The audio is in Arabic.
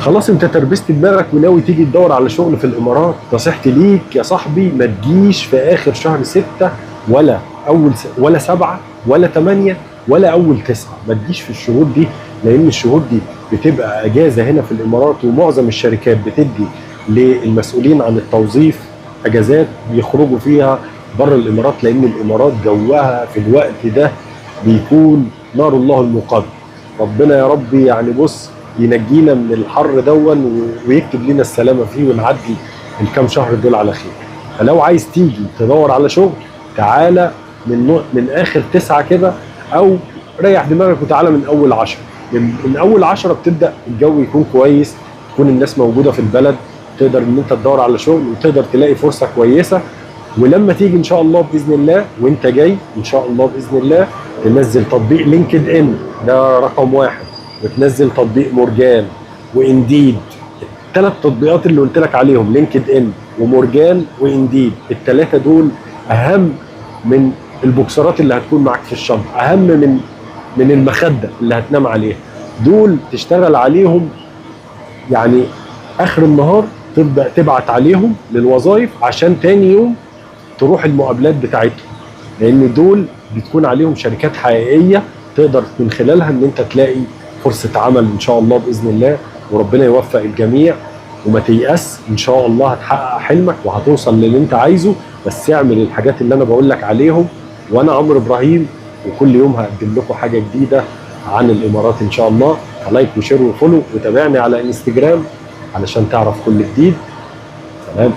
خلاص انت تربست دماغك وناوي تيجي تدور على شغل في الامارات، نصيحتي ليك يا صاحبي ما تجيش في اخر شهر 6 ولا ولا 7 ولا 8 ولا اول 9، ما تجيش في الشهور دي، لان الشهور دي بتبقى اجازه هنا في الامارات، ومعظم الشركات بتدي للمسؤولين عن التوظيف اجازات بيخرجوا فيها بره الامارات، لان الامارات جوها في الوقت ده بيكون نار الله الموقد. ربنا يا رب يعني بص ينجينا من الحر دون ويكتب لنا السلامه فيه ونعدي الكام شهر دول على خير. فلو عايز تيجي تدور على شغل تعالى من اخر 9 كده، او ريح دماغك وتعالى من اول 10. من اول 10 بتبدا الجو يكون كويس، تكون الناس موجوده في البلد، تقدر ان انت تدور على شغل وتقدر تلاقي فرصه كويسه. ولما تيجي ان شاء الله باذن الله وانت جاي ان شاء الله باذن الله تنزل تطبيق لينكد ان، ده رقم 1، وتنزل تطبيق مورجان وانديد. الثلاث تطبيقات اللي قلت لك عليهم لينكد ان ومورجان وانديد، الثلاثه دول اهم من البوكسرات اللي هتكون معاك في الشنطه، اهم من المخده اللي هتنام عليها. دول تشتغل عليهم يعني اخر النهار، تبدا تبعت عليهم للوظائف عشان تاني يوم تروح المقابلات بتاعتهم، لان دول بتكون عليهم شركات حقيقيه تقدر من خلالها ان انت تلاقي فرصه عمل ان شاء الله باذن الله. وربنا يوفق الجميع وما تيأس، ان شاء الله هتحقق حلمك وهتوصل للي انت عايزه، بس اعمل الحاجات اللي انا بقول لك عليهم. وانا عمرو ابراهيم، وكل يوم هقدم لكم حاجه جديده عن الامارات ان شاء الله. لايك وشير وفولو وتابعني على انستجرام علشان تعرف كل جديد. سلام.